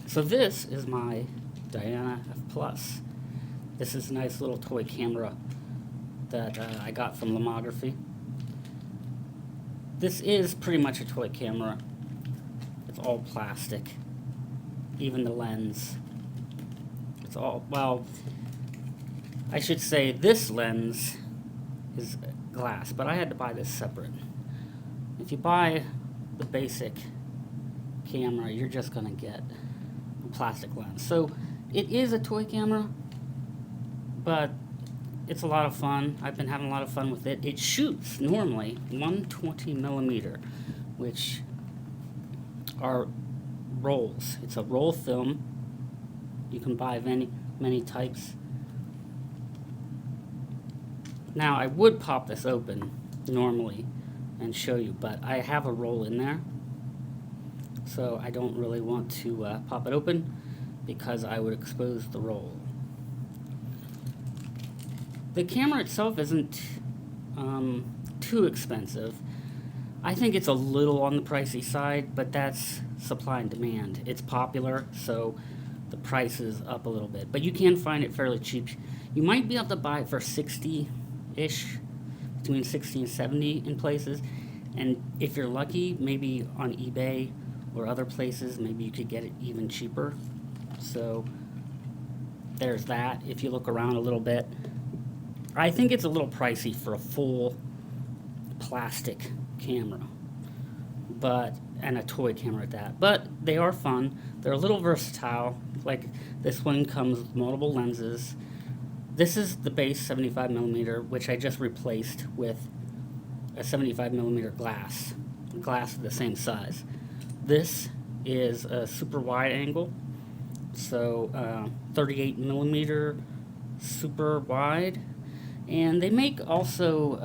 So this is my Diana F Plus. This is a nice little toy camera that I got from Lomography. This is pretty much a toy camera. It's all plastic, even the lens. It's all, well, I should say this lens is glass, but I had to buy this separate. If you buy the basic camera, you're just gonna get a plastic lens. So it is a toy camera, but it's a lot of fun. I've been having a lot of fun with it. It shoots normally 120 millimeter, which are rolls. It's a roll film. You can buy many types. Now I would pop this open normally and show you, but I have a roll in there, so I don't really want to pop it open because I would expose the roll. The camera itself isn't too expensive. I think it's a little on the pricey side, but that's supply and demand. It's popular, so the price is up a little bit. But you can find it fairly cheap. You might be able to buy it for 60-ish, between 60 and 70 in places. And if you're lucky, maybe on eBay or other places, maybe you could get it even cheaper. So there's that, if you look around a little bit. I think it's a little pricey for a full plastic camera, and a toy camera at that. But they are fun. They're a little versatile. Like this one comes with multiple lenses. This is the base 75 millimeter, which I just replaced with a 75 millimeter glass of the same size. This is a super wide angle, so 38 millimeter super wide. And they make also,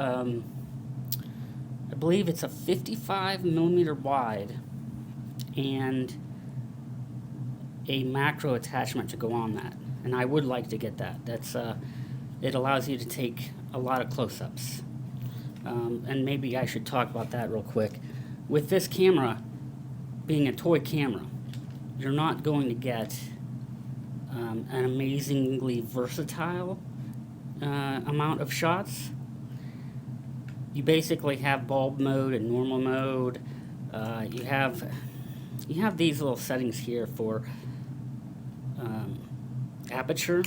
I believe it's a 55 millimeter wide and a macro attachment to go on that. And I would like to get that. That's it allows you to take a lot of close-ups. And maybe I should talk about that real quick. With this camera being a toy camera, you're not going to get an amazingly versatile amount of shots. You basically have bulb mode and normal mode. You have these little settings here for aperture,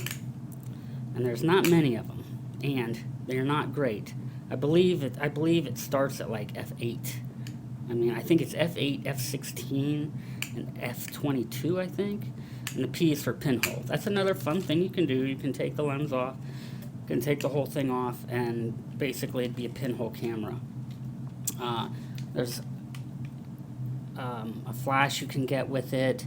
and there's not many of them, and they're not great. I believe it starts at like f8. I mean, I think it's f8, f16, and f22, I think. And the P is for pinhole. That's another fun thing you can do. You can take the lens off, you can take the whole thing off, and basically it'd be a pinhole camera. There's a flash you can get with it.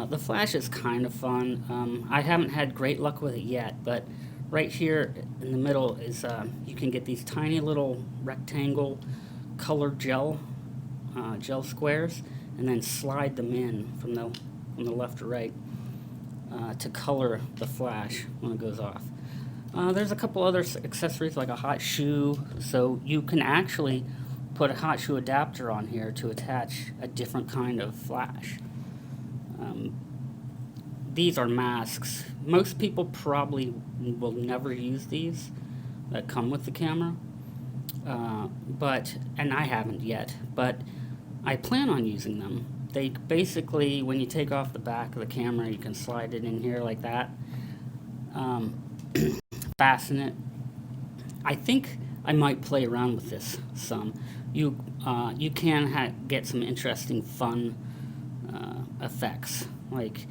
The flash is kind of fun. I haven't had great luck with it yet, but right here in the middle is you can get these tiny little rectangle colored gel squares, and then slide them in from the left to right to color the flash when it goes off. There's a couple other accessories like a hot shoe, so you can actually put a hot shoe adapter on here to attach a different kind of flash. These are masks. Most people probably will never use these that come with the camera, and I haven't yet, but I plan on using them. They basically, when you take off the back of the camera, you can slide it in here like that, fasten it. I think I might play around with this some. You can get some interesting, fun effects. Like,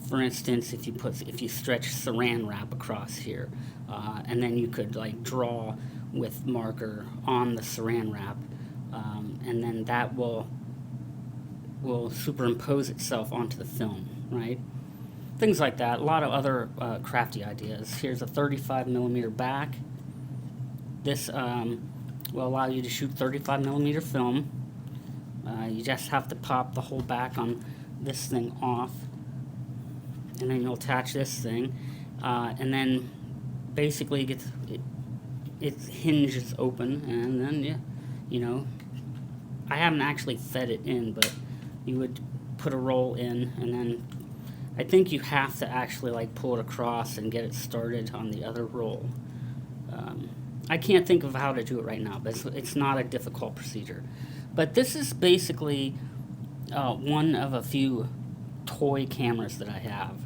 for instance, if you stretch Saran wrap across here, and then you could like draw with marker on the Saran wrap, and then that will superimpose itself onto the film, right? Things like that. A lot of other crafty ideas. Here's a 35 millimeter back. This will allow you to shoot 35 millimeter film. You just have to pop the whole back on this thing off, and then you'll attach this thing, and then basically it hinges open, and then I haven't actually fed it in, but you would put a roll in and then I think you have to actually like pull it across and get it started on the other roll. I can't think of how to do it right now, but it's not a difficult procedure. But this is basically one of a few toy cameras that I have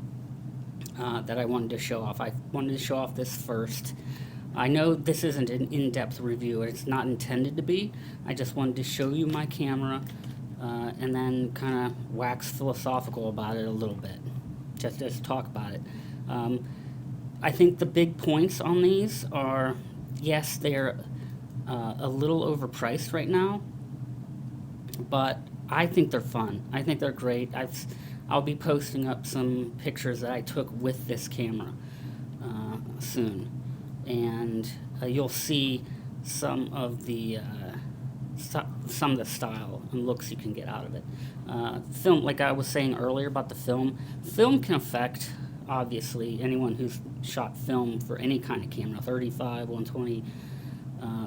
that I wanted to show off. I wanted to show off this first. I know this isn't an in-depth review, it's not intended to be. I just wanted to show you my camera and then kind of wax philosophical about it a little bit, just talk about it. I think the big points on these are, yes, they're a little overpriced right now, but I think they're fun. I think they're great. I'll be posting up some pictures that I took with this camera soon, and you'll see some of the style and looks you can get out of it. Film, like I was saying earlier about the film can affect, obviously, anyone who's shot film for any kind of camera, 35, 120.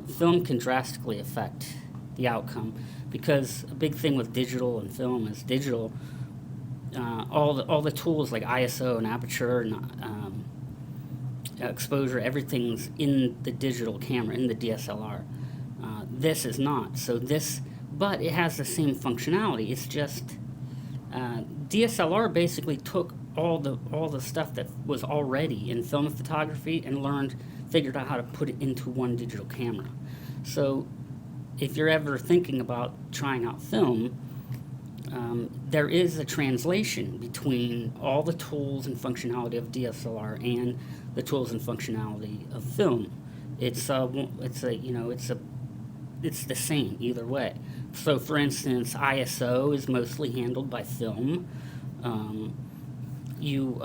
Film can drastically affect the outcome, because a big thing with digital and film is digital. All the tools like ISO and aperture and exposure, everything's in the digital camera, in the DSLR. This is not. But it has the same functionality. It's just DSLR basically took all the stuff that was already in film photography and figured out how to put it into one digital camera. So if you're ever thinking about trying out film, there is a translation between all the tools and functionality of DSLR and the tools and functionality of film. It's the same either way. So, for instance, ISO is mostly handled by film. You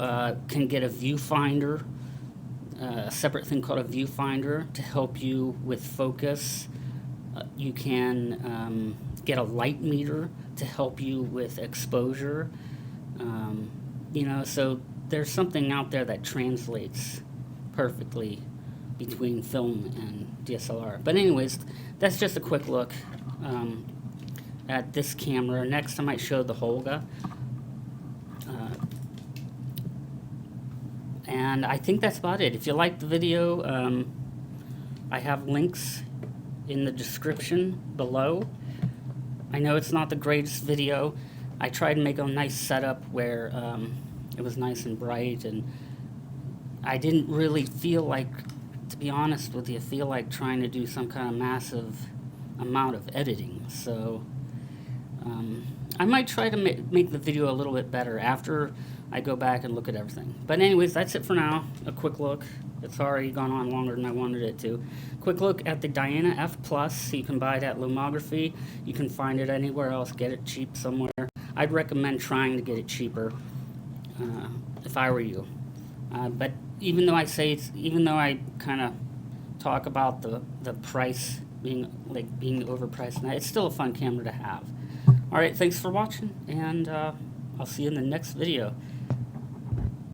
can get a viewfinder, a separate thing called a viewfinder to help you with focus. You can get a light meter to help you with exposure. So there's something out there that translates perfectly between film and DSLR. But anyways, that's just a quick look at this camera. Next I might show the Holga. And I think that's about it. If you liked the video, I have links in the description below. I know it's not the greatest video. I tried to make a nice setup where it was nice and bright, and I didn't really feel like, to be honest with you, trying to do some kind of massive amount of editing. So I might try to make the video a little bit better after I go back and look at everything. But anyways, that's it for now. A quick look. It's already gone on longer than I wanted it to. Quick look at the Diana F Plus. You can buy it at Lomography. You can find it anywhere else. Get it cheap somewhere. I'd recommend trying to get it cheaper if I were you. But even though I kind of talk about the price being overpriced, it's still a fun camera to have. All right, thanks for watching, and I'll see you in the next video.